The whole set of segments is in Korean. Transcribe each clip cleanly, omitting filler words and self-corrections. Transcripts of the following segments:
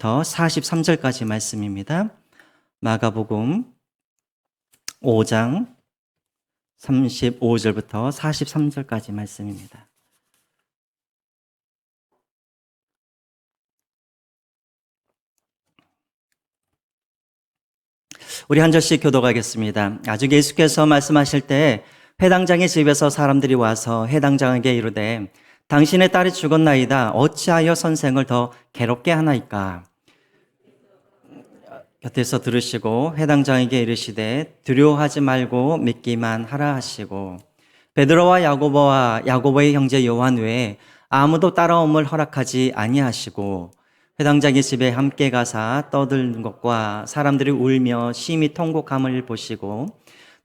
35절부터 43절까지 말씀입니다. 마가복음 5장 35절부터 43절까지 말씀입니다. 우리 한 절씩 교독하겠습니다. 아직 예수께서 말씀하실 때 회당장의 집에서 사람들이 와서 회당장에게 이르되 당신의 딸이 죽었나이다. 어찌하여 선생을 더 괴롭게 하나이까? 곁에서 들으시고 회당장에게 이르시되 두려워하지 말고 믿기만 하라 하시고 베드로와 야고보의 형제 요한 외에 아무도 따라옴을 허락하지 아니하시고 회당장의 집에 함께 가사 떠드는 것과 사람들이 울며 심히 통곡함을 보시고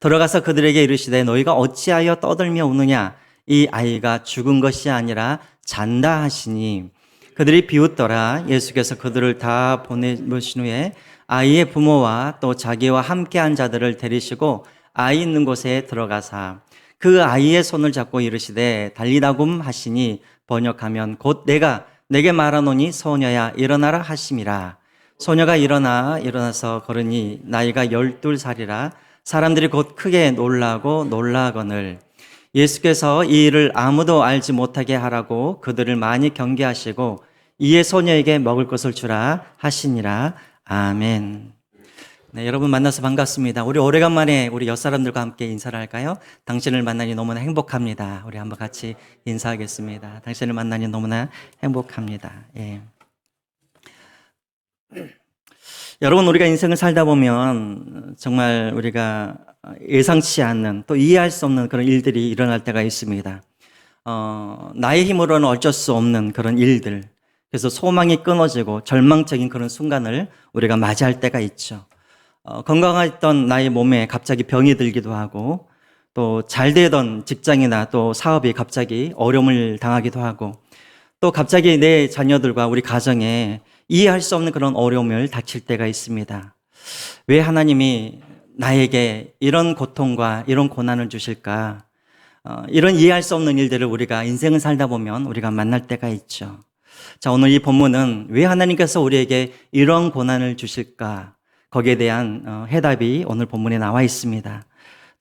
들어가서 그들에게 이르시되 너희가 어찌하여 떠들며 우느냐? 이 아이가 죽은 것이 아니라 잔다 하시니 그들이 비웃더라. 예수께서 그들을 다 보내보신 후에 아이의 부모와 또 자기와 함께한 자들을 데리시고 아이 있는 곳에 들어가사 그 아이의 손을 잡고 이르시되 달리다굼 하시니 번역하면 곧 내가 내게 말하노니 소녀야 일어나라 하심이라. 소녀가 일어나서 걸으니 나이가 12살이라. 사람들이 곧 크게 놀라거늘 예수께서 이 일을 아무도 알지 못하게 하라고 그들을 많이 경계하시고 이에 소녀에게 먹을 것을 주라 하시니라. 아멘. 네, 여러분 만나서 반갑습니다. 우리 오래간만에 우리 옆사람들과 함께 인사를 할까요? 당신을 만나니 너무나 행복합니다. 우리 한번 같이 인사하겠습니다. 당신을 만나니 너무나 행복합니다. 예. 여러분, 우리가 인생을 살다 보면 정말 우리가 예상치 않는 또 이해할 수 없는 그런 일들이 일어날 때가 있습니다. 나의 힘으로는 어쩔 수 없는 그런 일들. 그래서 소망이 끊어지고 절망적인 그런 순간을 우리가 맞이할 때가 있죠. 건강했던 나의 몸에 갑자기 병이 들기도 하고 또 잘 되던 직장이나 또 사업이 갑자기 어려움을 당하기도 하고 또 갑자기 내 자녀들과 우리 가정에 이해할 수 없는 그런 어려움을 닥칠 때가 있습니다. 왜 하나님이 나에게 이런 고통과 이런 고난을 주실까? 이런 이해할 수 없는 일들을 우리가 인생을 살다 보면 우리가 만날 때가 있죠. 자, 오늘 이 본문은 왜 하나님께서 우리에게 이런 고난을 주실까? 거기에 대한 해답이 오늘 본문에 나와 있습니다.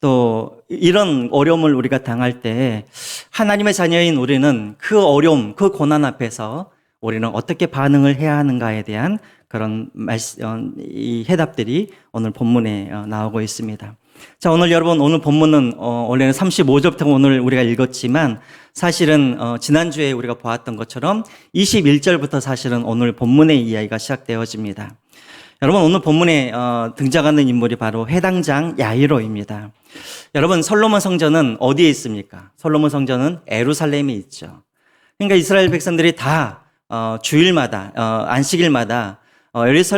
또 이런 어려움을 우리가 당할 때 하나님의 자녀인 우리는 그 어려움, 그 고난 앞에서 우리는 어떻게 반응을 해야 하는가에 대한 그런 이 해답들이 오늘 본문에 나오고 있습니다. 자, 오늘 여러분, 오늘 본문은 원래는 35절부터 오늘 우리가 읽었지만 사실은 지난주에 우리가 보았던 것처럼 21절부터 사실은 오늘 본문의 이야기가 시작되어집니다. 여러분, 오늘 본문에 등장하는 인물이 바로 회당장 야이로입니다. 여러분, 솔로몬 성전은 어디에 있습니까? 솔로몬 성전은 예루살렘에 있죠. 그러니까 이스라엘 백성들이 다 주일마다 안식일마다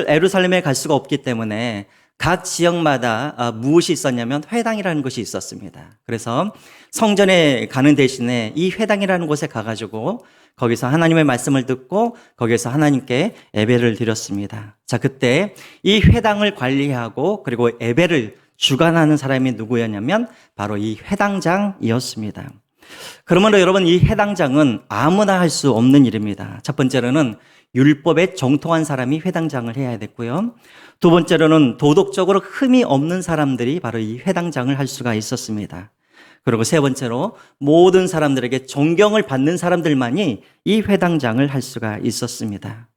예루살렘에 갈 수가 없기 때문에 각 지역마다 무엇이 있었냐면 회당이라는 것이 있었습니다. 그래서 성전에 가는 대신에 이 회당이라는 곳에 가가지고 거기서 하나님의 말씀을 듣고 거기서 하나님께 예배를 드렸습니다. 자, 그때 이 회당을 관리하고 그리고 예배를 주관하는 사람이 누구였냐면 바로 이 회당장이었습니다. 그러므로 여러분, 이 회당장은 아무나 할 수 없는 일입니다. 첫 번째로는 율법에 정통한 사람이 회당장을 해야 됐고요. 두 번째로는 도덕적으로 흠이 없는 사람들이 바로 이 회당장을 할 수가 있었습니다. 그리고 세 번째로 모든 사람들에게 존경을 받는 사람들만이 이 회당장을 할 수가 있었습니다.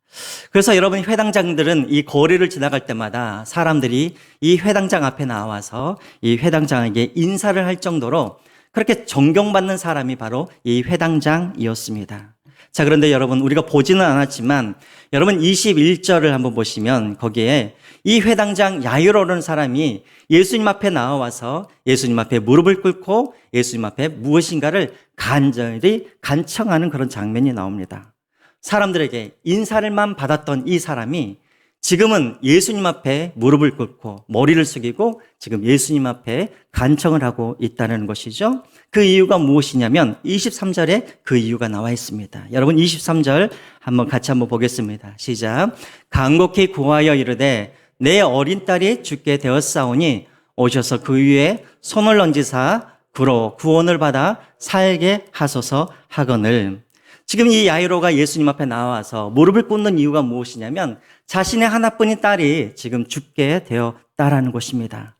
그래서 여러분, 회당장들은 이 거리를 지나갈 때마다 사람들이 이 회당장 앞에 나와서 이 회당장에게 인사를 할 정도로 그렇게 존경받는 사람이 바로 이 회당장이었습니다. 자, 그런데 여러분, 우리가 보지는 않았지만 여러분 21절을 한번 보시면 거기에 이 회당장 야이로라는 사람이 예수님 앞에 나와서 예수님 앞에 무릎을 꿇고 예수님 앞에 무엇인가를 간절히 간청하는 그런 장면이 나옵니다. 사람들에게 인사를만 받았던 이 사람이 지금은 예수님 앞에 무릎을 꿇고 머리를 숙이고 지금 예수님 앞에 간청을 하고 있다는 것이죠. 그 이유가 무엇이냐면 23절에 그 이유가 나와 있습니다. 여러분 23절 같이 한번 보겠습니다. 시작. 간곡히 구하여 이르되 내 어린 딸이 죽게 되었사오니 오셔서 그 위에 손을 얹으사 그로 구원을 받아 살게 하소서 하거늘. 지금 이 야이로가 예수님 앞에 나와서 무릎을 꿇는 이유가 무엇이냐면 자신의 하나뿐인 딸이 지금 죽게 되었다라는 것입니다.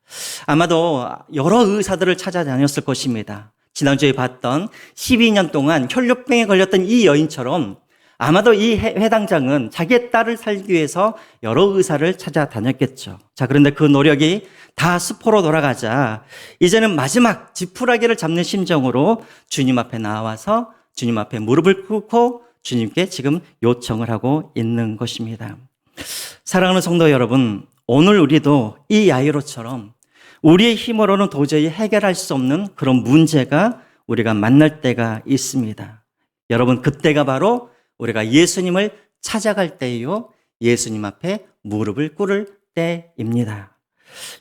아마도 여러 의사들을 찾아다녔을 것입니다. 지난주에 봤던 12년 동안 혈류병에 걸렸던 이 여인처럼 아마도 이 회당장은 자기의 딸을 살기 위해서 여러 의사를 찾아다녔겠죠. 자, 그런데 그 노력이 다 수포로 돌아가자 이제는 마지막 지푸라기를 잡는 심정으로 주님 앞에 나와서 주님 앞에 무릎을 꿇고 주님께 지금 요청을 하고 있는 것입니다. 사랑하는 성도 여러분, 오늘 우리도 이 야이로처럼 우리의 힘으로는 도저히 해결할 수 없는 그런 문제가 우리가 만날 때가 있습니다. 여러분, 그때가 바로 우리가 예수님을 찾아갈 때요, 예수님 앞에 무릎을 꿇을 때입니다.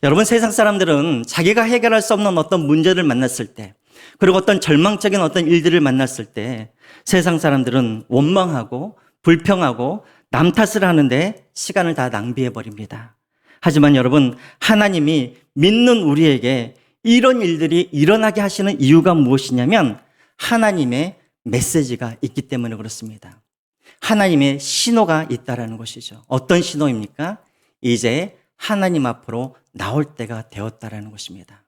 여러분, 세상 사람들은 자기가 해결할 수 없는 어떤 문제를 만났을 때, 그리고 어떤 절망적인 어떤 일들을 만났을 때 세상 사람들은 원망하고 불평하고 남 탓을 하는데 시간을 다 낭비해 버립니다. 하지만 여러분, 하나님이 믿는 우리에게 이런 일들이 일어나게 하시는 이유가 무엇이냐면 하나님의 메시지가 있기 때문에 그렇습니다. 하나님의 신호가 있다라는 것이죠. 어떤 신호입니까? 이제 하나님 앞으로 나올 때가 되었다라는 것입니다.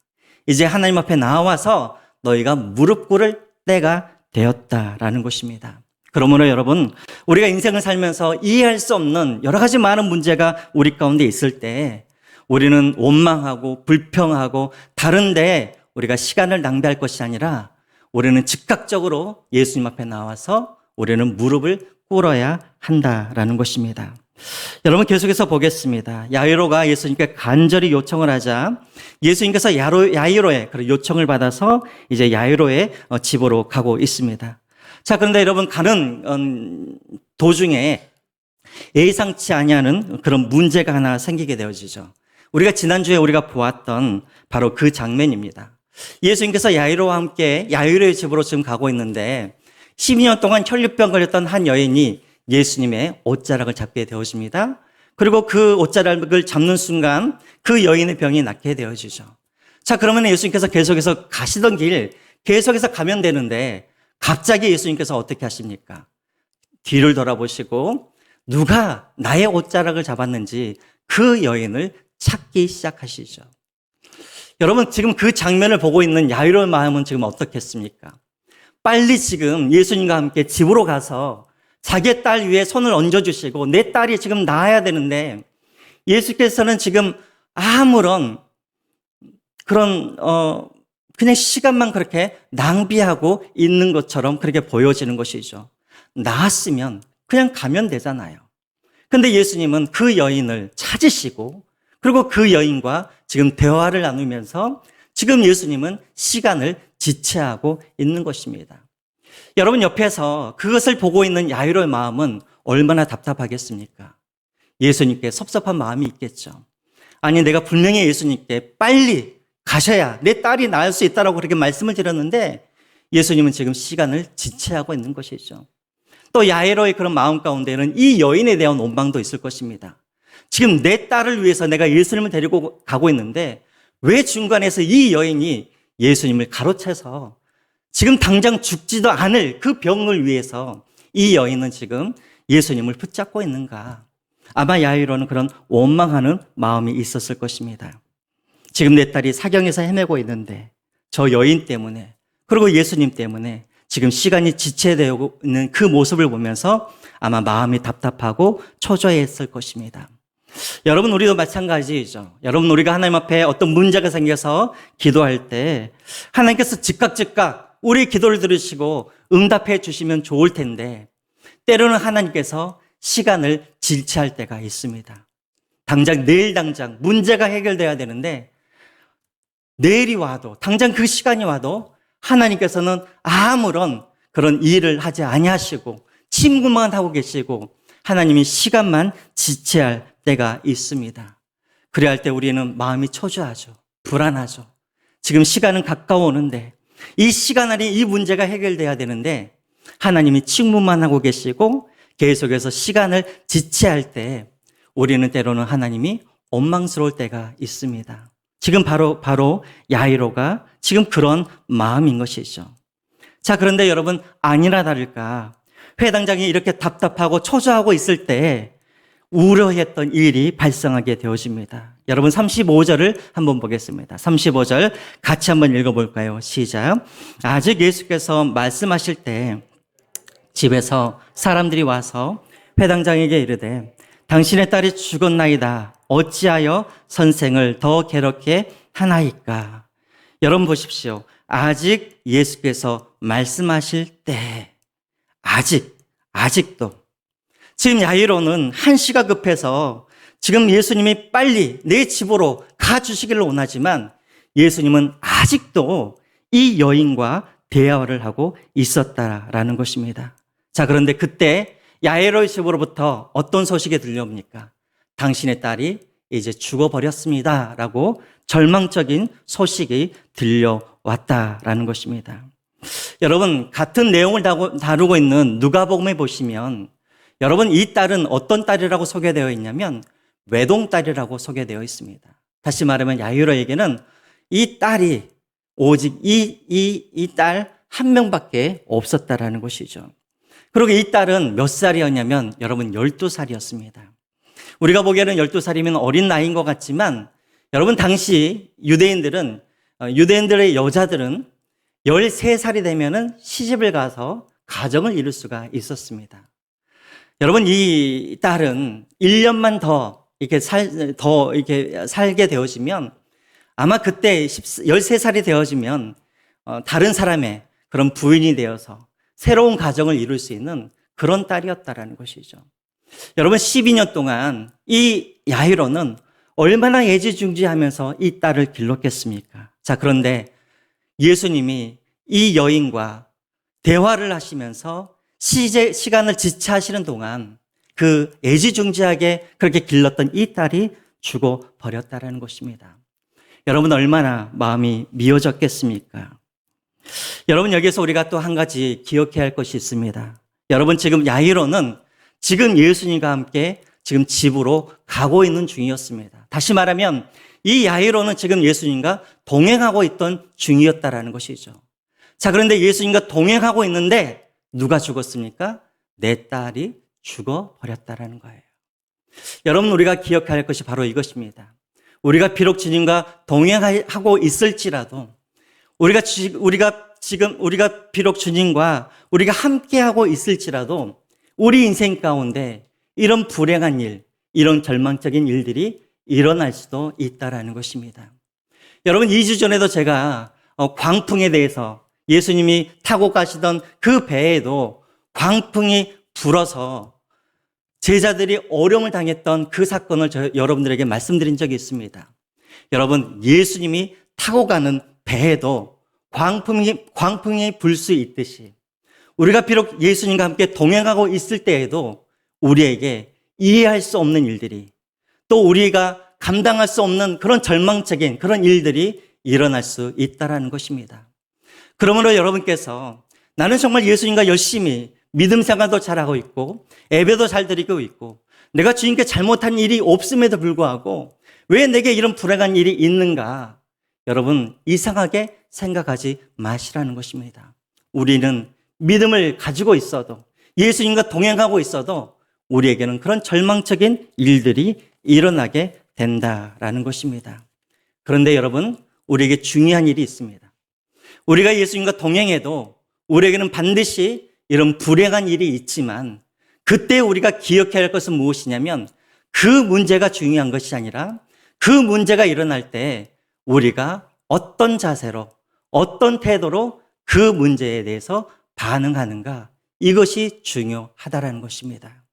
이제 하나님 앞에 나와서 너희가 무릎 꿇을 때가 되었다라는 것입니다. 그러므로 여러분, 우리가 인생을 살면서 이해할 수 없는 여러 가지 많은 문제가 우리 가운데 있을 때 우리는 원망하고 불평하고 다른데 우리가 시간을 낭비할 것이 아니라 우리는 즉각적으로 예수님 앞에 나와서 우리는 무릎을 꿇어야 한다라는 것입니다. 여러분, 계속해서 보겠습니다. 야이로가 예수님께 간절히 요청을 하자 예수님께서 야이로의 그런 요청을 받아서 이제 야이로의 집으로 가고 있습니다. 자, 그런데 여러분, 가는 도중에 예상치 아니하는 그런 문제가 하나 생기게 되어지죠. 우리가 지난주에 우리가 보았던 바로 그 장면입니다. 예수님께서 야이로와 함께 야이로의 집으로 지금 가고 있는데 12년 동안 혈류병 걸렸던 한 여인이 예수님의 옷자락을 잡게 되어집니다. 그리고 그 옷자락을 잡는 순간 그 여인의 병이 낫게 되어지죠. 자, 그러면 예수님께서 계속해서 가시던 길 계속해서 가면 되는데 갑자기 예수님께서 어떻게 하십니까? 뒤를 돌아보시고 누가 나의 옷자락을 잡았는지 그 여인을 찾기 시작하시죠. 여러분, 지금 그 장면을 보고 있는 야이로의 마음은 지금 어떻겠습니까? 빨리 지금 예수님과 함께 집으로 가서 자기의 딸 위에 손을 얹어주시고 내 딸이 지금 나아야 되는데 예수께서는 지금 아무런 그런 그냥 시간만 그렇게 낭비하고 있는 것처럼 그렇게 보여지는 것이죠. 나았으면 그냥 가면 되잖아요. 근데 예수님은 그 여인을 찾으시고 그리고 그 여인과 지금 대화를 나누면서 지금 예수님은 시간을 지체하고 있는 것입니다. 여러분, 옆에서 그것을 보고 있는 야이로의 마음은 얼마나 답답하겠습니까? 예수님께 섭섭한 마음이 있겠죠. 아니, 내가 분명히 예수님께 빨리 가셔야 내 딸이 나을 수 있다라고 그렇게 말씀을 드렸는데 예수님은 지금 시간을 지체하고 있는 것이죠. 또 야이로의 그런 마음 가운데는 이 여인에 대한 원망도 있을 것입니다. 지금 내 딸을 위해서 내가 예수님을 데리고 가고 있는데 왜 중간에서 이 여인이 예수님을 가로채서 지금 당장 죽지도 않을 그 병을 위해서 이 여인은 지금 예수님을 붙잡고 있는가? 아마 야이로는 그런 원망하는 마음이 있었을 것입니다. 지금 내 딸이 사경에서 헤매고 있는데 저 여인 때문에 그리고 예수님 때문에 지금 시간이 지체되고 있는 그 모습을 보면서 아마 마음이 답답하고 초조했을 것입니다. 여러분, 우리도 마찬가지죠. 여러분, 우리가 하나님 앞에 어떤 문제가 생겨서 기도할 때 하나님께서 즉각 우리 기도를 들으시고 응답해 주시면 좋을 텐데 때로는 하나님께서 시간을 지체할 때가 있습니다. 내일 당장 문제가 해결돼야 되는데 내일이 와도 당장 그 시간이 와도 하나님께서는 아무런 그런 일을 하지 아니하시고 침구만 하고 계시고 하나님이 시간만 지체할 때가 있습니다. 그래야 할 때 우리는 마음이 초조하죠. 불안하죠. 지금 시간은 가까워오는데 이 시간 안에 이 문제가 해결돼야 되는데 하나님이 침묵만 하고 계시고 계속해서 시간을 지체할 때 우리는 때로는 하나님이 원망스러울 때가 있습니다. 지금 바로 야이로가 지금 그런 마음인 것이죠. 자, 그런데 여러분, 아니나 다를까 회당장이 이렇게 답답하고 초조하고 있을 때 우려했던 일이 발생하게 되어집니다. 여러분 35절을 한번 보겠습니다. 35절 같이 한번 읽어볼까요? 시작. 아직 예수께서 말씀하실 때 집에서 사람들이 와서 회당장에게 이르되 당신의 딸이 죽었나이다. 어찌하여 선생을 더 괴롭게 하나이까? 여러분 보십시오. 아직 예수께서 말씀하실 때 아직도 지금 야이로는 한시가 급해서 지금 예수님이 빨리 내 집으로 가주시기를 원하지만 예수님은 아직도 이 여인과 대화를 하고 있었다라는 것입니다. 자, 그런데 그때 야이로의 집으로부터 어떤 소식이 들려옵니까? 당신의 딸이 이제 죽어버렸습니다 라고 절망적인 소식이 들려왔다라는 것입니다. 여러분, 같은 내용을 다루고 있는 누가복음에 보시면 여러분, 이 딸은 어떤 딸이라고 소개되어 있냐면 외동딸이라고 소개되어 있습니다. 다시 말하면 야이로에게는 이 딸이 오직 이 딸 한 명밖에 없었다라는 것이죠. 그리고 이 딸은 몇 살이었냐면 여러분 12살이었습니다. 우리가 보기에는 12살이면 어린 나이인 것 같지만 여러분 당시 유대인들의 여자들은 13살이 되면은 시집을 가서 가정을 이룰 수가 있었습니다. 여러분 이 딸은 1년만 더 이렇게 살게 되어지면 아마 그때 13살이 되어지면 다른 사람의 그런 부인이 되어서 새로운 가정을 이룰 수 있는 그런 딸이었다라는 것이죠. 여러분 12년 동안 이 야이로는 얼마나 애지중지하면서 이 딸을 길렀겠습니까? 자, 그런데 예수님이 이 여인과 대화를 하시면서 시간을 지체하시는 동안 그 애지중지하게 그렇게 길렀던 이 딸이 죽어버렸다라는 것입니다. 여러분 얼마나 마음이 미어졌겠습니까? 여러분 여기서 우리가 또 한 가지 기억해야 할 것이 있습니다. 여러분 지금 야이로는 지금 예수님과 함께 지금 집으로 가고 있는 중이었습니다. 다시 말하면 이 야이로는 지금 예수님과 동행하고 있던 중이었다라는 것이죠. 자, 그런데 예수님과 동행하고 있는데 누가 죽었습니까? 내 딸이 죽어버렸다라는 거예요. 여러분 우리가 기억해야 할 것이 바로 이것입니다. 우리가 비록 주님과 동행하고 있을지라도 우리가 비록 주님과 우리가 함께하고 있을지라도 우리 인생 가운데 이런 불행한 일, 이런 절망적인 일들이 일어날 수도 있다라는 것입니다. 여러분 2주 전에도 제가 광풍에 대해서 예수님이 타고 가시던 그 배에도 광풍이 불어서 제자들이 어려움을 당했던 그 사건을 여러분들에게 말씀드린 적이 있습니다. 여러분 예수님이 타고 가는 배에도 광풍이 불 수 있듯이 우리가 비록 예수님과 함께 동행하고 있을 때에도 우리에게 이해할 수 없는 일들이 또 우리가 감당할 수 없는 그런 절망적인 그런 일들이 일어날 수 있다는 것입니다. 그러므로 여러분께서 나는 정말 예수님과 열심히 믿음 생활도 잘하고 있고 예배도 잘 드리고 있고 내가 주님께 잘못한 일이 없음에도 불구하고 왜 내게 이런 불행한 일이 있는가? 여러분 이상하게 생각하지 마시라는 것입니다. 우리는 믿음을 가지고 있어도 예수님과 동행하고 있어도 우리에게는 그런 절망적인 일들이 일어나게 된다라는 것입니다. 그런데 여러분 우리에게 중요한 일이 있습니다. 우리가 예수님과 동행해도 우리에게는 반드시 이런 불행한 일이 있지만 그때 우리가 기억해야 할 것은 무엇이냐면 그 문제가 중요한 것이 아니라 그 문제가 일어날 때 우리가 어떤 자세로 어떤 태도로 그 문제에 대해서 반응하는가 이것이 중요하다라는 것입니다.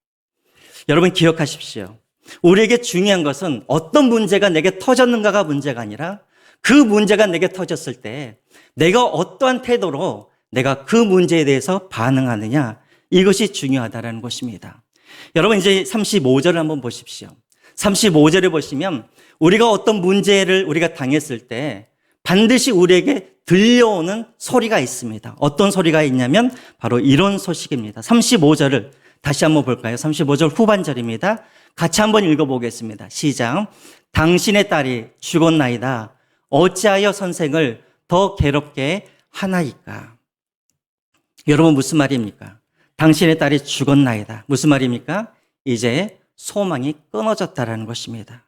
여러분 기억하십시오. 우리에게 중요한 것은 어떤 문제가 내게 터졌는가가 문제가 아니라 그 문제가 내게 터졌을 때 내가 어떠한 태도로 내가 그 문제에 대해서 반응하느냐 이것이 중요하다는 것입니다. 여러분 이제 35절을 한번 보십시오. 35절을 보시면 우리가 어떤 문제를 우리가 당했을 때 반드시 우리에게 들려오는 소리가 있습니다. 어떤 소리가 있냐면 바로 이런 소식입니다. 35절을 다시 한번 볼까요? 35절 후반절입니다. 같이 한번 읽어보겠습니다. 시작. 당신의 딸이 죽었나이다. 어찌하여 선생을 더 괴롭게 하나이까? 여러분 무슨 말입니까? 당신의 딸이 죽었나이다. 무슨 말입니까? 이제 소망이 끊어졌다라는 것입니다.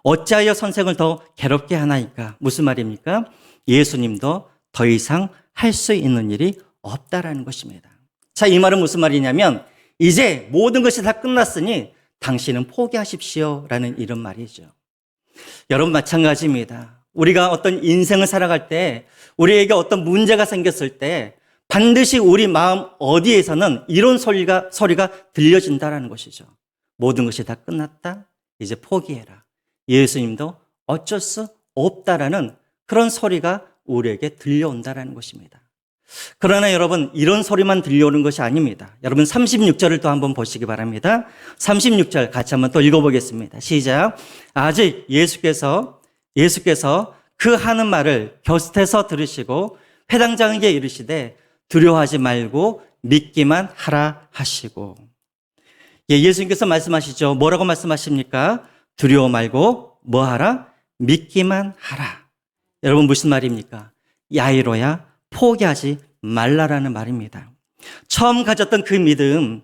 어찌하여 선생을 더 괴롭게 하나이까? 무슨 말입니까? 예수님도 더 이상 할 수 있는 일이 없다라는 것입니다. 자, 이 말은 무슨 말이냐면 이제 모든 것이 다 끝났으니 당신은 포기하십시오 라는 이런 말이죠. 여러분 마찬가지입니다. 우리가 어떤 인생을 살아갈 때 우리에게 어떤 문제가 생겼을 때 반드시 우리 마음 어디에서는 이런 소리가 들려진다라는 것이죠. 모든 것이 다 끝났다. 이제 포기해라. 예수님도 어쩔 수 없다라는 그런 소리가 우리에게 들려온다라는 것입니다. 그러나 여러분 이런 소리만 들려오는 것이 아닙니다. 여러분 36절을 또 한번 보시기 바랍니다. 36절 같이 한번 또 읽어보겠습니다. 시작. 아직 예수께서 그 하는 말을 곁에서 들으시고 회당장에게 이르시되 두려워하지 말고 믿기만 하라 하시고. 예수님께서 말씀하시죠. 뭐라고 말씀하십니까? 두려워 말고 뭐 하라? 믿기만 하라. 여러분 무슨 말입니까? 야이로야 포기하지 말라라는 말입니다. 처음 가졌던 그 믿음을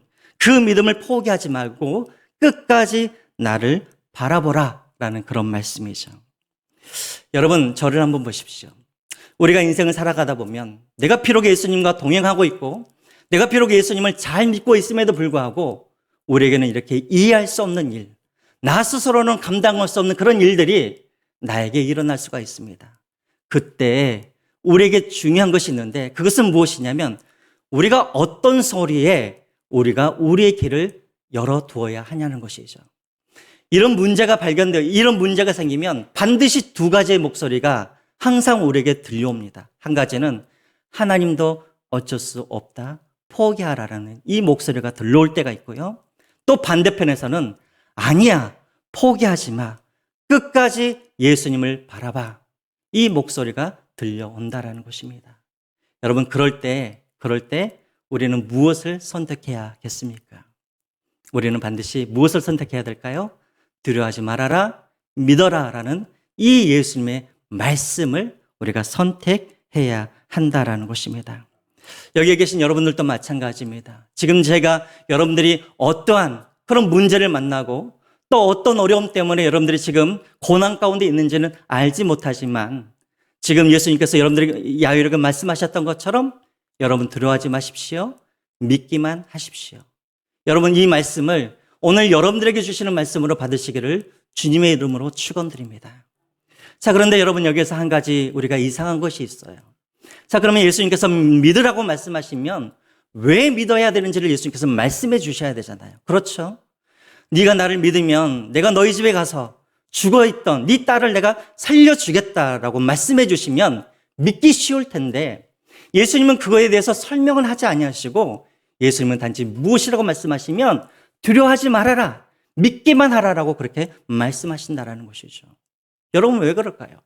포기하지 말고 끝까지 나를 바라보라라는 그런 말씀이죠. 여러분 저를 한번 보십시오. 우리가 인생을 살아가다 보면 내가 비록 예수님과 동행하고 있고 내가 비록 예수님을 잘 믿고 있음에도 불구하고 우리에게는 이렇게 이해할 수 없는 일, 나 스스로는 감당할 수 없는 그런 일들이 나에게 일어날 수가 있습니다. 그때 우리에게 중요한 것이 있는데 그것은 무엇이냐면 우리가 어떤 소리에 우리가 우리의 길을 열어두어야 하냐는 것이죠. 이런 문제가 이런 문제가 생기면 반드시 두 가지의 목소리가 항상 우리에게 들려옵니다. 한 가지는 하나님도 어쩔 수 없다, 포기하라라는 이 목소리가 들려올 때가 있고요. 또 반대편에서는 아니야, 포기하지 마, 끝까지 예수님을 바라봐. 이 목소리가 들려온다라는 것입니다. 여러분 그럴 때 우리는 무엇을 선택해야겠습니까? 우리는 반드시 무엇을 선택해야 될까요? 두려워하지 말아라, 믿어라라는 이 예수님의 말씀을 우리가 선택해야 한다라는 것입니다. 여기에 계신 여러분들도 마찬가지입니다. 지금 제가 여러분들이 어떠한 그런 문제를 만나고 또 어떤 어려움 때문에 여러분들이 지금 고난 가운데 있는지는 알지 못하지만 지금 예수님께서 여러분들에게 야이로에게 말씀하셨던 것처럼 여러분 두려워하지 마십시오. 믿기만 하십시오. 여러분 이 말씀을 오늘 여러분들에게 주시는 말씀으로 받으시기를 주님의 이름으로 축원드립니다. 자, 그런데 여러분 여기에서 한 가지 우리가 이상한 것이 있어요. 자, 그러면 예수님께서 믿으라고 말씀하시면 왜 믿어야 되는지를 예수님께서 말씀해 주셔야 되잖아요. 그렇죠? 네가 나를 믿으면 내가 너희 집에 가서 죽어있던 네 딸을 내가 살려주겠다라고 말씀해 주시면 믿기 쉬울 텐데 예수님은 그거에 대해서 설명을 하지 아니하시고 예수님은 단지 무엇이라고 말씀하시면 두려워하지 말아라, 믿기만 하라라고 그렇게 말씀하신다라는 것이죠. 여러분 왜 그럴까요?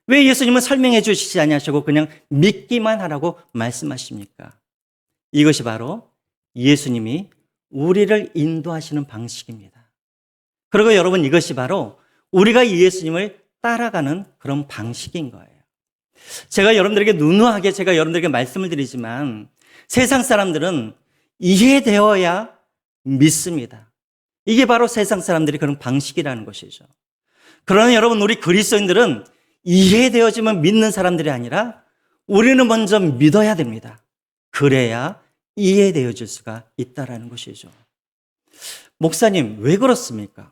왜 예수님은 설명해 주시지 아니하시고 그냥 믿기만 하라고 말씀하십니까? 이것이 바로 예수님이 우리를 인도하시는 방식입니다. 그리고 여러분 이것이 바로 우리가 예수님을 따라가는 그런 방식인 거예요. 제가 여러분들에게 누누하게 제가 여러분들에게 말씀을 드리지만 세상 사람들은 이해되어야 믿습니다. 이게 바로 세상 사람들이 그런 방식이라는 것이죠. 그러나 여러분 우리 그리스도인들은 이해되어지면 믿는 사람들이 아니라 우리는 먼저 믿어야 됩니다. 그래야 이해되어질 수가 있다는 것이죠. 목사님 왜 그렇습니까?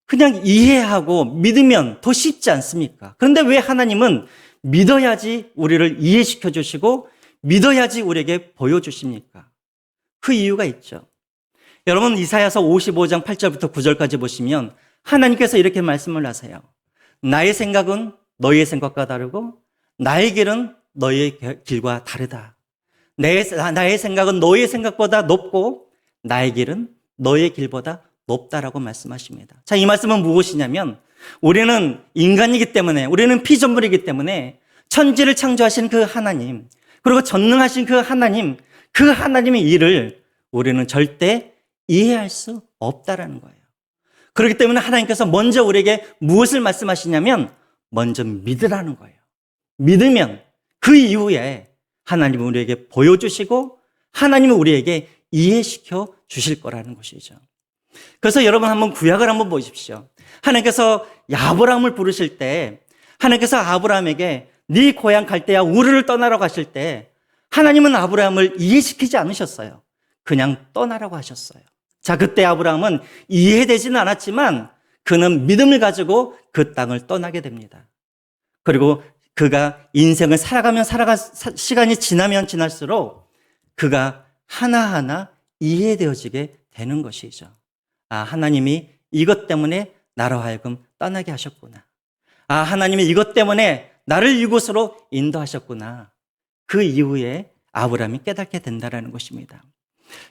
그냥 이해하고 믿으면 더 쉽지 않습니까? 그런데 왜 하나님은 믿어야지 우리를 이해시켜 주시고 믿어야지 우리에게 보여주십니까? 그 이유가 있죠. 여러분 이사야서 55장 8절부터 9절까지 보시면 하나님께서 이렇게 말씀을 하세요. 나의 생각은 너희의 생각과 다르고 나의 길은 너희의 길과 다르다. 나의 생각은 너희의 생각보다 높고 나의 길은 너희의 길보다 높다라고 말씀하십니다. 자, 이 말씀은 무엇이냐면 우리는 인간이기 때문에 우리는 피조물이기 때문에 천지를 창조하신 그 하나님 그리고 전능하신 그 하나님의 일을 우리는 절대 이해할 수 없다라는 거예요. 그렇기 때문에 하나님께서 먼저 우리에게 무엇을 말씀하시냐면 먼저 믿으라는 거예요. 믿으면 그 이후에 하나님은 우리에게 보여주시고 하나님은 우리에게 이해시켜 주실 거라는 것이죠. 그래서 여러분 한번 구약을 한번 보십시오. 하나님께서 아브라함을 부르실 때 하나님께서 아브라함에게 네 고향 갈대아 우르를 떠나라고 하실 때 하나님은 아브라함을 이해시키지 않으셨어요. 그냥 떠나라고 하셨어요. 자, 그때 아브라함은 이해되지는 않았지만 그는 믿음을 가지고 그 땅을 떠나게 됩니다. 그리고 그가 인생을 시간이 지나면 지날수록 그가 하나하나 이해되어지게 되는 것이죠. 아, 하나님이 이것 때문에 나로 하여금 떠나게 하셨구나. 아, 하나님이 이것 때문에 나를 이곳으로 인도하셨구나. 그 이후에 아브라함이 깨닫게 된다는 것입니다.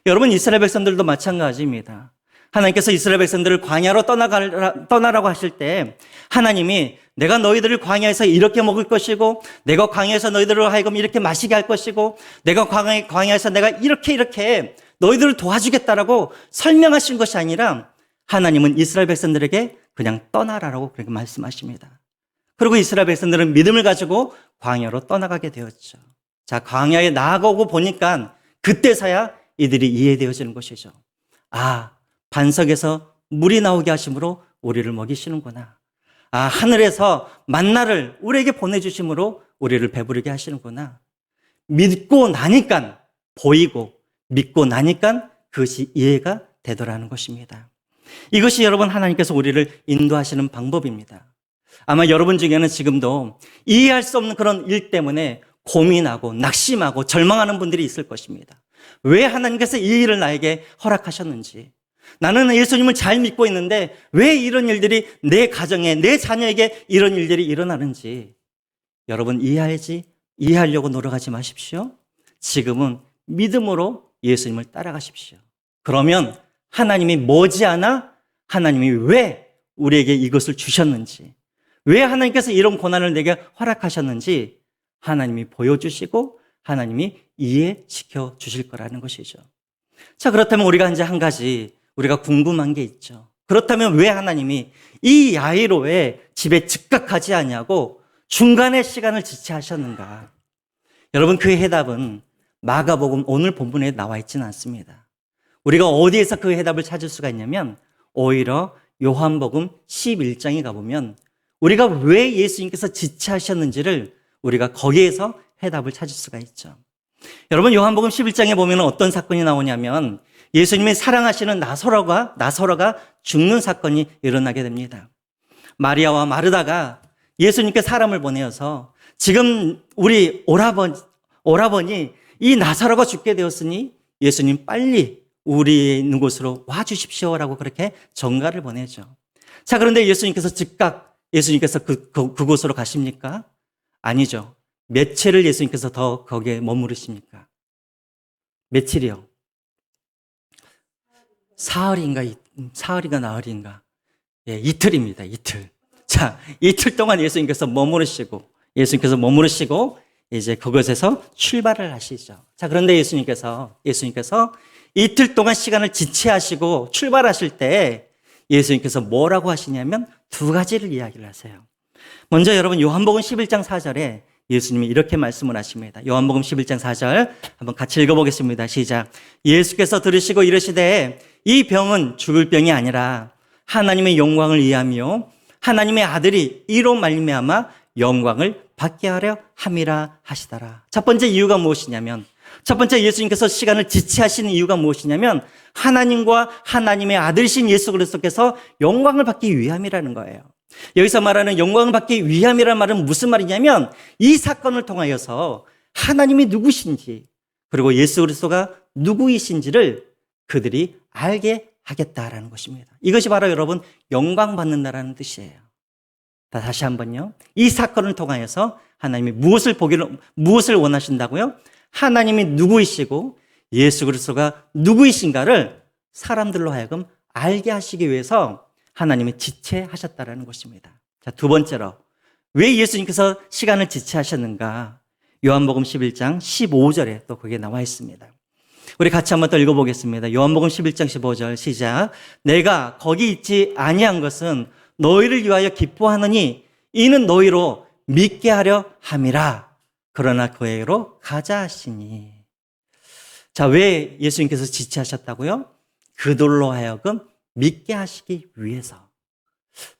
여러분, 이스라엘 백성들도 마찬가지입니다. 하나님께서 이스라엘 백성들을 광야로 떠나라고 하실 때 하나님이 내가 너희들을 광야에서 이렇게 먹을 것이고 내가 광야에서 너희들을 하여금 이렇게 마시게 할 것이고 내가 광야에서 내가 이렇게 너희들을 도와주겠다라고 설명하신 것이 아니라 하나님은 이스라엘 백성들에게 그냥 떠나라라고 그렇게 말씀하십니다. 그리고 이스라엘 백성들은 믿음을 가지고 광야로 떠나가게 되었죠. 자, 광야에 나아가고 보니까 그때서야 이들이 이해되어지는 것이죠. 아, 반석에서 물이 나오게 하심으로 우리를 먹이시는구나. 아, 하늘에서 만나를 우리에게 보내주심으로 우리를 배부르게 하시는구나. 믿고 나니까 보이고 믿고 나니까 그것이 이해가 되더라는 것입니다. 이것이 여러분 하나님께서 우리를 인도하시는 방법입니다. 아마 여러분 중에는 지금도 이해할 수 없는 그런 일 때문에 고민하고 낙심하고 절망하는 분들이 있을 것입니다. 왜 하나님께서 이 일을 나에게 허락하셨는지, 나는 예수님을 잘 믿고 있는데 왜 이런 일들이 내 가정에, 내 자녀에게 이런 일들이 일어나는지 여러분 이해하려고 노력하지 마십시오. 지금은 믿음으로 예수님을 따라가십시오. 그러면 하나님이 머지않아 하나님이 왜 우리에게 이것을 주셨는지, 왜 하나님께서 이런 고난을 내게 허락하셨는지 하나님이 보여주시고 하나님이 이해시켜 주실 거라는 것이죠. 자, 그렇다면 우리가 이제 한 가지 우리가 궁금한 게 있죠. 그렇다면 왜 하나님이 이 야이로의 집에 즉각하지 아니하고 중간에 시간을 지체하셨는가? 여러분, 그 해답은 마가복음 오늘 본문에 나와 있지는 않습니다. 우리가 어디에서 그 해답을 찾을 수가 있냐면 오히려 요한복음 11장에 가보면 우리가 왜 예수님께서 지체하셨는지를 우리가 거기에서 해답을 찾을 수가 있죠. 여러분, 요한복음 11장에 보면 어떤 사건이 나오냐면 예수님이 사랑하시는 나사로가 죽는 사건이 일어나게 됩니다. 마리아와 마르다가 예수님께 사람을 보내어서 지금 우리 오라버니 이 나사로가 죽게 되었으니 예수님 빨리 우리 있는 곳으로 와 주십시오라고 그렇게 전가를 보내죠. 자, 그런데 예수님께서 그곳으로 가십니까? 아니죠. 며칠을 예수님께서 더 거기에 머무르십니까? 며칠이요? 사흘인가 나흘인가? 예, 이틀입니다. 이틀. 자, 이틀 동안 예수님께서 머무르시고 이제 그곳에서 출발을 하시죠. 자, 그런데 예수님께서 이틀 동안 시간을 지체하시고 출발하실 때 예수님께서 뭐라고 하시냐면 두 가지를 이야기를 하세요. 먼저 여러분 요한복음 11장 4절에 예수님이 이렇게 말씀을 하십니다. 요한복음 11장 4절 한번 같이 읽어보겠습니다. 시작. 예수께서 들으시고 이르시되 이 병은 죽을 병이 아니라 하나님의 영광을 위함이요 하나님의 아들이 이로 말미암아 영광을 받게 하려 함이라 하시더라. 첫 번째 이유가 무엇이냐면 첫 번째 예수님께서 시간을 지체하시는 이유가 무엇이냐면 하나님과 하나님의 아들이신 예수 그리스도께서 영광을 받기 위함이라는 거예요. 여기서 말하는 영광을 받기 위함이라는 말은 무슨 말이냐면 이 사건을 통하여서 하나님이 누구신지 그리고 예수 그리스도가 누구이신지를 그들이 알게 하겠다라는 것입니다. 이것이 바로 여러분 영광 받는다라는 뜻이에요. 다시 한번요. 이 사건을 통하여서 하나님이 무엇을 원하신다고요? 하나님이 누구이시고 예수 그리스도가 누구이신가를 사람들로 하여금 알게 하시기 위해서 하나님이 지체하셨다라는 것입니다. 자, 두 번째로 왜 예수님께서 시간을 지체하셨는가? 요한복음 11장 15절에 또 그게 나와 있습니다. 우리 같이 한번 더 읽어보겠습니다. 요한복음 11장 15절 시작. 내가 거기 있지 아니한 것은 너희를 위하여 기뻐하느니 이는 너희로 믿게 하려 함이라. 그러나 그에게로 가자 하시니. 자, 왜 예수님께서 지체하셨다고요? 그들로 하여금 믿게 하시기 위해서.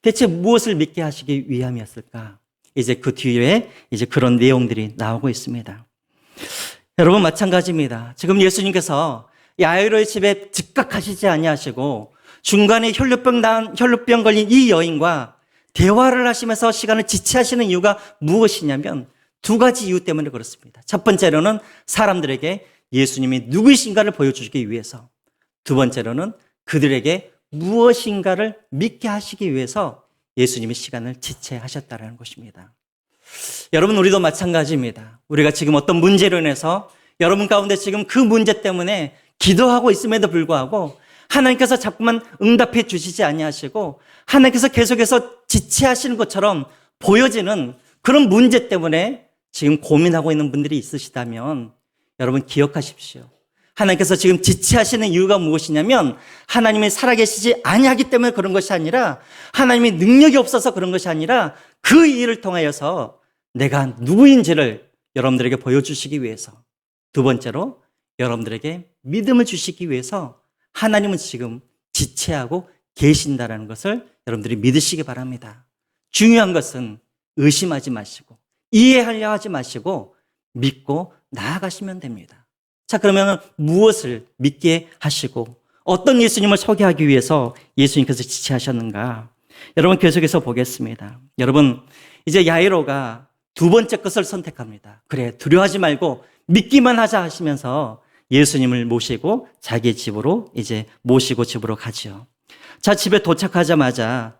대체 무엇을 믿게 하시기 위함이었을까? 이제 그 뒤에 이제 그런 내용들이 나오고 있습니다. 여러분 마찬가지입니다. 지금 예수님께서 야이로의 집에 즉각 가시지 아니하시고 중간에 혈루병 걸린 이 여인과 대화를 하시면서 시간을 지체하시는 이유가 무엇이냐면 두 가지 이유 때문에 그렇습니다. 첫 번째로는 사람들에게 예수님이 누구이신가를 보여주기 위해서, 두 번째로는 그들에게 무엇인가를 믿게 하시기 위해서 예수님이 시간을 지체하셨다는 것입니다. 여러분, 우리도 마찬가지입니다. 우리가 지금 어떤 문제로 인해서 여러분 가운데 지금 그 문제 때문에 기도하고 있음에도 불구하고 하나님께서 자꾸만 응답해 주시지 아니하시고 하나님께서 계속해서 지체하시는 것처럼 보여지는 그런 문제 때문에 지금 고민하고 있는 분들이 있으시다면 여러분 기억하십시오. 하나님께서 지금 지체하시는 이유가 무엇이냐면 하나님이 살아계시지 아니하기 때문에 그런 것이 아니라 하나님이 능력이 없어서 그런 것이 아니라 그 일을 통하여서 내가 누구인지를 여러분들에게 보여주시기 위해서, 두 번째로 여러분들에게 믿음을 주시기 위해서 하나님은 지금 지체하고 계신다는 것을 여러분들이 믿으시기 바랍니다. 중요한 것은 의심하지 마시고 이해하려 하지 마시고 믿고 나아가시면 됩니다. 자, 그러면 무엇을 믿게 하시고 어떤 예수님을 소개하기 위해서 예수님께서 지체하셨는가? 여러분 계속해서 보겠습니다. 여러분, 이제 야이로가 두 번째 것을 선택합니다. 그래, 두려워하지 말고 믿기만 하자 하시면서 예수님을 모시고 자기 집으로 이제 모시고 집으로 가죠. 자, 집에 도착하자마자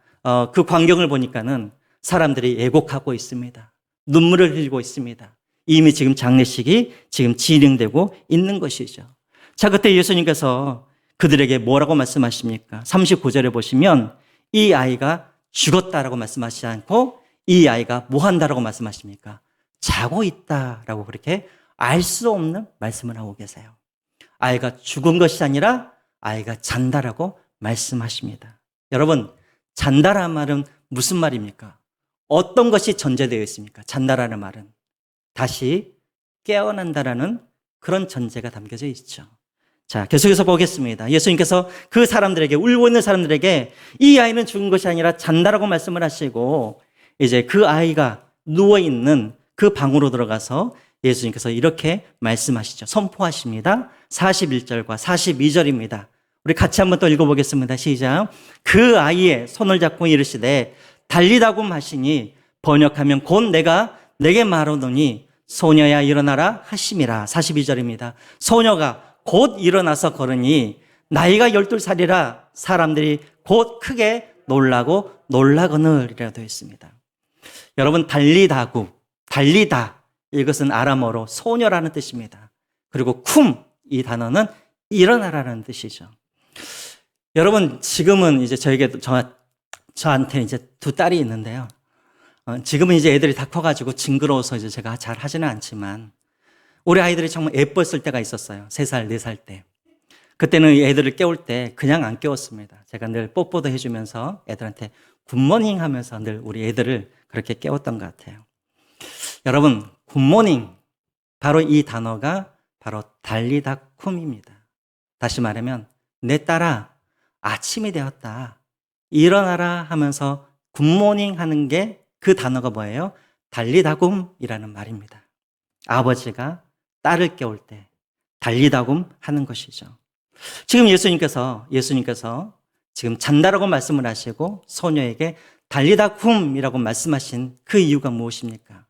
그 광경을 보니까는 사람들이 애곡하고 있습니다. 눈물을 흘리고 있습니다. 이미 지금 장례식이 지금 진행되고 있는 것이죠. 자, 그때 예수님께서 그들에게 뭐라고 말씀하십니까? 39절에 보시면 이 아이가 죽었다라고 말씀하시지 않고 이 아이가 뭐 한다라고 말씀하십니까? 자고 있다라고 그렇게 알 수 없는 말씀을 하고 계세요. 아이가 죽은 것이 아니라 아이가 잔다라고 말씀하십니다. 여러분, 잔다라는 말은 무슨 말입니까? 어떤 것이 전제되어 있습니까? 잔다라는 말은 다시 깨어난다라는 그런 전제가 담겨져 있죠. 자, 계속해서 보겠습니다. 예수님께서 그 사람들에게, 울고 있는 사람들에게 이 아이는 죽은 것이 아니라 잔다라고 말씀을 하시고 이제 그 아이가 누워있는 그 방으로 들어가서 예수님께서 이렇게 말씀하시죠. 선포하십니다. 41절과 42절입니다. 우리 같이 한번 또 읽어보겠습니다. 시작. 그 아이의 손을 잡고 이르시되 달리다굼 하시니 번역하면 곧 내가 내게 말하노니 소녀야 일어나라 하심이라. 42절입니다. 소녀가 곧 일어나서 걸으니 나이가 12살이라 사람들이 곧 크게 놀라고 놀라거늘이라 되어 있습니다. 여러분, 달리다굼, 달리다, 이것은 아람어로 소녀라는 뜻입니다. 그리고 쿰, 이 단어는 일어나라는 뜻이죠. 여러분, 지금은 이제 저한테 이제 두 딸이 있는데요. 지금은 이제 애들이 다 커가지고 징그러워서 이제 제가 잘 하지는 않지만 우리 아이들이 정말 예뻤을 때가 있었어요. 3살, 4살 때. 그때는 애들을 깨울 때 그냥 안 깨웠습니다. 제가 늘 뽀뽀도 해주면서 애들한테 굿모닝 하면서 늘 우리 애들을 그렇게 깨웠던 것 같아요. 여러분, 굿모닝, 바로 이 단어가 바로 달리다쿰입니다. 다시 말하면 내 딸아, 아침이 되었다, 일어나라 하면서 굿모닝 하는 게 그 단어가 뭐예요? 달리다굼이라는 말입니다. 아버지가 딸을 깨울 때 달리다굼 하는 것이죠. 지금 예수님께서 지금 잔다라고 말씀을 하시고 소녀에게 달리다굼이라고 말씀하신 그 이유가 무엇입니까?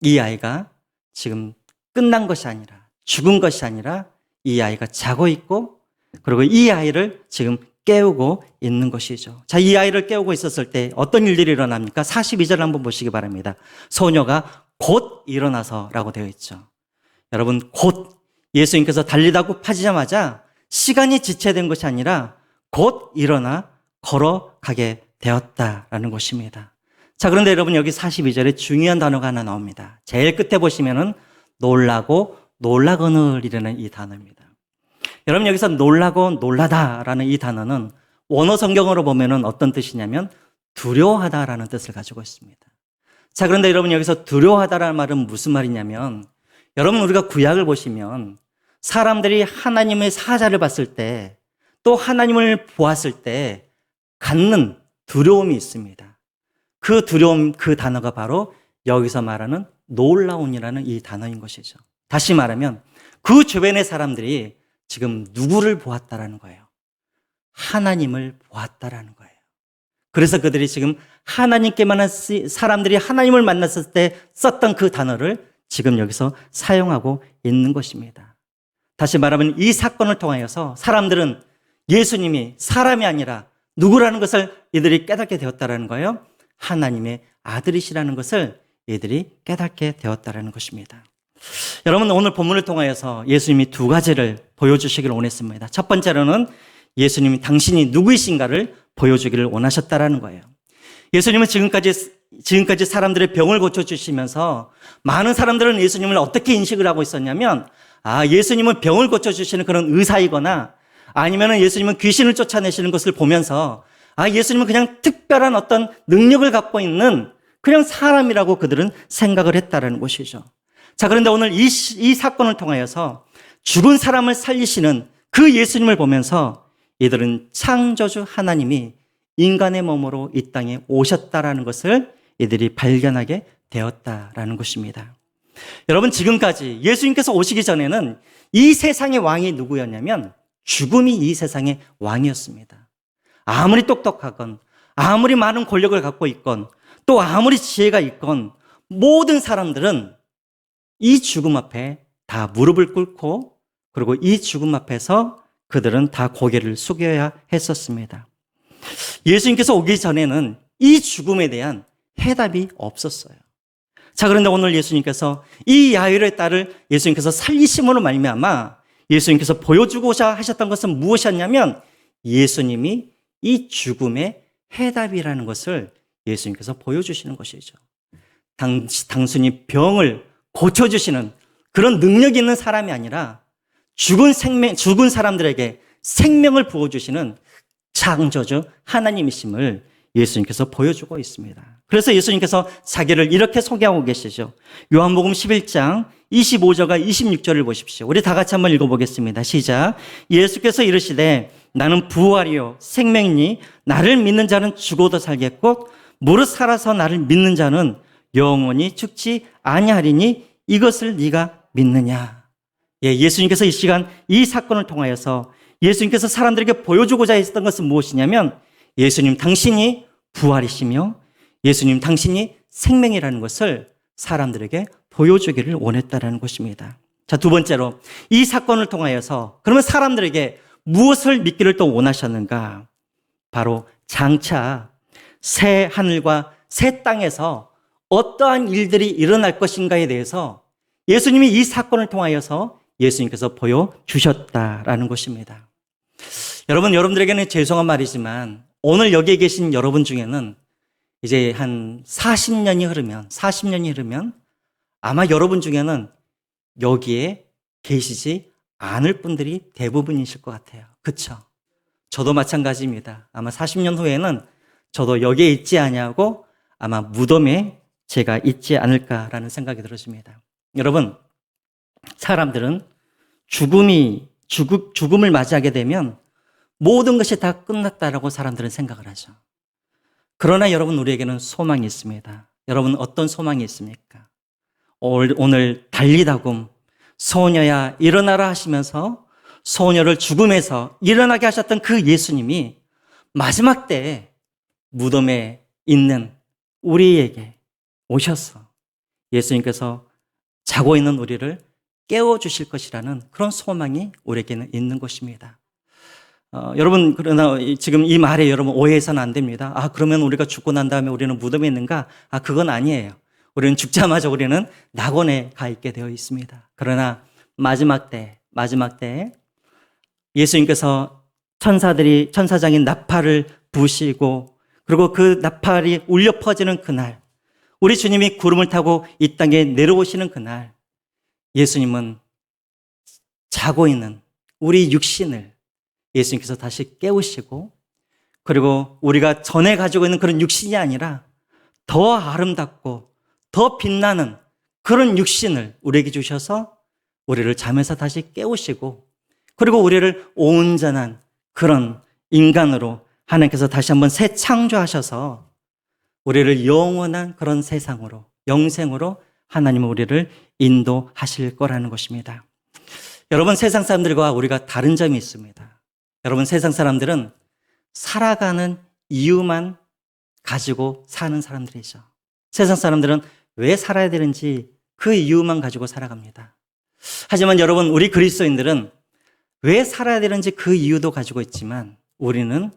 이 아이가 지금 끝난 것이 아니라, 죽은 것이 아니라 이 아이가 자고 있고 그리고 이 아이를 지금 깨우고 있는 것이죠. 자, 이 아이를 깨우고 있었을 때 어떤 일들이 일어납니까? 42절 한번 보시기 바랍니다. 소녀가 곧 일어나서라고 되어 있죠. 여러분, 곧 예수님께서 달리다고 파지자마자 시간이 지체된 것이 아니라 곧 일어나 걸어가게 되었다라는 것입니다. 자, 그런데 여러분, 여기 42절에 중요한 단어가 하나 나옵니다. 제일 끝에 보시면은 놀라고 놀라거늘이라는 이 단어입니다. 여러분, 여기서 놀라고 놀라다라는 이 단어는 원어 성경으로 보면은 어떤 뜻이냐면 두려워하다라는 뜻을 가지고 있습니다. 자, 그런데 여러분, 여기서 두려워하다라는 말은 무슨 말이냐면, 여러분, 우리가 구약을 보시면 사람들이 하나님의 사자를 봤을 때 또 하나님을 보았을 때 갖는 두려움이 있습니다. 그 두려움, 그 단어가 바로 여기서 말하는 놀라움이라는 이 단어인 것이죠. 다시 말하면 그 주변의 사람들이 지금 누구를 보았다라는 거예요? 하나님을 보았다라는 거예요. 그래서 그들이 지금 하나님께만 사람들이 하나님을 만났을 때 썼던 그 단어를 지금 여기서 사용하고 있는 것입니다. 다시 말하면 이 사건을 통하여서 사람들은 예수님이 사람이 아니라 누구라는 것을 이들이 깨닫게 되었다라는 거예요. 하나님의 아들이시라는 것을 이들이 깨닫게 되었다라는 것입니다. 여러분, 오늘 본문을 통하여서 예수님이 두 가지를 보여주시기를 원했습니다. 첫 번째로는 예수님이 당신이 누구이신가를 보여주기를 원하셨다라는 거예요. 예수님은 지금까지 사람들의 병을 고쳐주시면서 많은 사람들은 예수님을 어떻게 인식을 하고 있었냐면, 예수님은 병을 고쳐주시는 그런 의사이거나 아니면 예수님은 귀신을 쫓아내시는 것을 보면서 예수님은 그냥 특별한 어떤 능력을 갖고 있는 그냥 사람이라고 그들은 생각을 했다라는 것이죠. 자, 그런데 오늘 이 사건을 통하여서 죽은 사람을 살리시는 그 예수님을 보면서 이들은 창조주 하나님이 인간의 몸으로 이 땅에 오셨다라는 것을 이들이 발견하게 되었다라는 것입니다. 여러분, 지금까지 예수님께서 오시기 전에는 이 세상의 왕이 누구였냐면 죽음이 이 세상의 왕이었습니다. 아무리 똑똑하건 아무리 많은 권력을 갖고 있건 또 아무리 지혜가 있건 모든 사람들은 이 죽음 앞에 다 무릎을 꿇고 그리고 이 죽음 앞에서 그들은 다 고개를 숙여야 했었습니다. 예수님께서 오기 전에는 이 죽음에 대한 해답이 없었어요. 자, 그런데 오늘 예수님께서 이 야일의 딸을 예수님께서 살리심으로 말미암아 예수님께서 보여주고자 하셨던 것은 무엇이었냐면 예수님이 이 죽음의 해답이라는 것을 예수님께서 보여주시는 것이죠. 단순히 병을 고쳐주시는 그런 능력이 있는 사람이 아니라 죽은 사람들에게 생명을 부어주시는 창조주 하나님이심을 예수님께서 보여주고 있습니다. 그래서 예수님께서 자기를 이렇게 소개하고 계시죠. 요한복음 11장 25절과 26절을 보십시오. 우리 다 같이 한번 읽어보겠습니다. 시작. 예수께서 이르시되 나는 부활이요 생명이니 나를 믿는 자는 죽어도 살겠고 무릇 살아서 나를 믿는 자는 영원히 죽지 아니하리니 이것을 네가 믿느냐. 예수님께서 이 시간 이 사건을 통하여서 예수님께서 사람들에게 보여주고자 했던 것은 무엇이냐면 예수님 당신이 부활이시며 예수님 당신이 생명이라는 것을 사람들에게 보여주기를 원했다는 것입니다. 자, 두 번째로 이 사건을 통하여서 그러면 사람들에게 무엇을 믿기를 또 원하셨는가? 바로 장차 새 하늘과 새 땅에서 어떠한 일들이 일어날 것인가에 대해서 예수님이 이 사건을 통하여서 예수님께서 보여주셨다라는 것입니다. 여러분들에게는 죄송한 말이지만 오늘 여기에 계신 여러분 중에는 이제 한 40년이 흐르면 아마 여러분 중에는 여기에 계시지 않을 분들이 대부분이실 것 같아요. 그렇죠? 저도 마찬가지입니다. 아마 40년 후에는 저도 여기에 있지 아니하고 아마 무덤에 제가 있지 않을까라는 생각이 들어집니다. 여러분, 사람들은 죽음을 맞이하게 되면 모든 것이 다 끝났다라고 사람들은 생각을 하죠. 그러나 여러분, 우리에게는 소망이 있습니다. 여러분, 어떤 소망이 있습니까? 오늘 달리다굼 소녀야 일어나라 하시면서 소녀를 죽음에서 일어나게 하셨던 그 예수님이 마지막 때에 무덤에 있는 우리에게 오셔서 예수님께서 자고 있는 우리를 깨워주실 것이라는 그런 소망이 우리에게는 있는 것입니다. 여러분, 그러나 지금 이 말에 여러분 오해해서는 안 됩니다. 그러면 우리가 죽고 난 다음에 우리는 무덤에 있는가? 그건 아니에요. 우리는 죽자마자 우리는 낙원에 가 있게 되어 있습니다. 그러나 마지막 때 예수님께서 천사장인 나팔을 부시고 그리고 그 나팔이 울려 퍼지는 그날, 우리 주님이 구름을 타고 이 땅에 내려오시는 그날, 예수님은 자고 있는 우리 육신을 예수님께서 다시 깨우시고 그리고 우리가 전에 가지고 있는 그런 육신이 아니라 더 아름답고 더 빛나는 그런 육신을 우리에게 주셔서 우리를 잠에서 다시 깨우시고 그리고 우리를 온전한 그런 인간으로 하나님께서 다시 한번 새 창조하셔서 우리를 영원한 그런 세상으로, 영생으로 하나님은 우리를 인도하실 거라는 것입니다. 여러분, 세상 사람들과 우리가 다른 점이 있습니다. 여러분, 세상 사람들은 살아가는 이유만 가지고 사는 사람들이죠. 세상 사람들은 왜 살아야 되는지 그 이유만 가지고 살아갑니다. 하지만 여러분, 우리 그리스도인들은 왜 살아야 되는지 그 이유도 가지고 있지만 우리는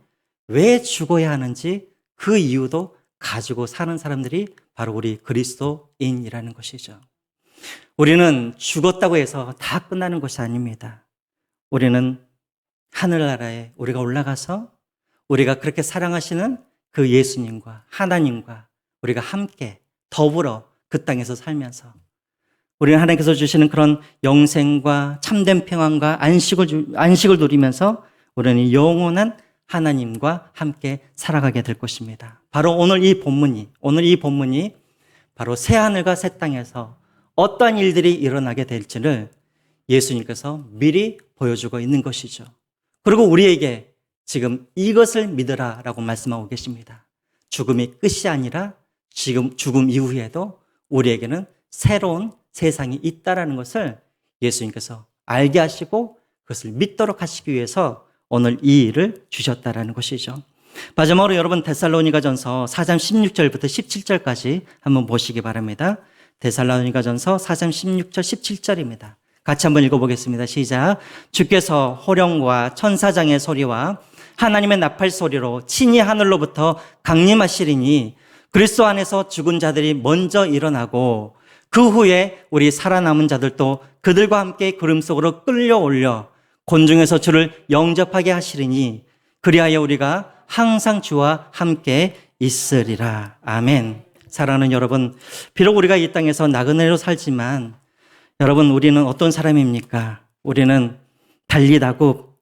왜 죽어야 하는지 그 이유도 가지고 사는 사람들이 바로 우리 그리스도인이라는 것이죠. 우리는 죽었다고 해서 다 끝나는 것이 아닙니다. 우리는 하늘나라에 우리가 올라가서 우리가 그렇게 사랑하시는 그 예수님과 하나님과 우리가 함께 더불어 그 땅에서 살면서 우리는 하나님께서 주시는 그런 영생과 참된 평안과 안식을 누리면서 우리는 영원한 하나님과 함께 살아가게 될 것입니다. 바로 오늘 이 본문이 바로 새 하늘과 새 땅에서 어떠한 일들이 일어나게 될지를 예수님께서 미리 보여주고 있는 것이죠. 그리고 우리에게 지금 이것을 믿으라라고 말씀하고 계십니다. 죽음이 끝이 아니라 지금 죽음 이후에도 우리에게는 새로운 세상이 있다라는 것을 예수님께서 알게 하시고 그것을 믿도록 하시기 위해서 오늘 이 일을 주셨다라는 것이죠. 마지막으로 여러분 데살로니가전서 4장 16절부터 17절까지 한번 보시기 바랍니다. 데살로니가전서 4장 16절 17절입니다. 같이 한번 읽어보겠습니다. 시작. 주께서 호령과 천사장의 소리와 하나님의 나팔 소리로 친히 하늘로부터 강림하시리니 그리스도 안에서 죽은 자들이 먼저 일어나고 그 후에 우리 살아남은 자들도 그들과 함께 구름 속으로 끌려올려 곤중에서 주를 영접하게 하시리니 그리하여 우리가 항상 주와 함께 있으리라. 아멘. 사랑하는 여러분, 비록 우리가 이 땅에서 나그네로 살지만 여러분, 우리는 어떤 사람입니까? 우리는 달리다굽,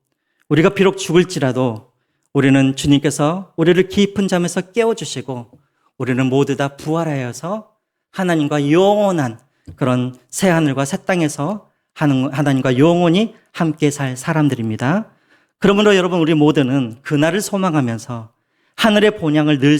우리가 비록 죽을지라도 우리는 주님께서 우리를 깊은 잠에서 깨워주시고 우리는 모두 다 부활하여서 하나님과 영원한 그런 새 하늘과 새 땅에서 하나님과 영원히 함께 살 사람들입니다. 그러므로 여러분, 우리 모두는 그날을 소망하면서 하늘의 본향을 늘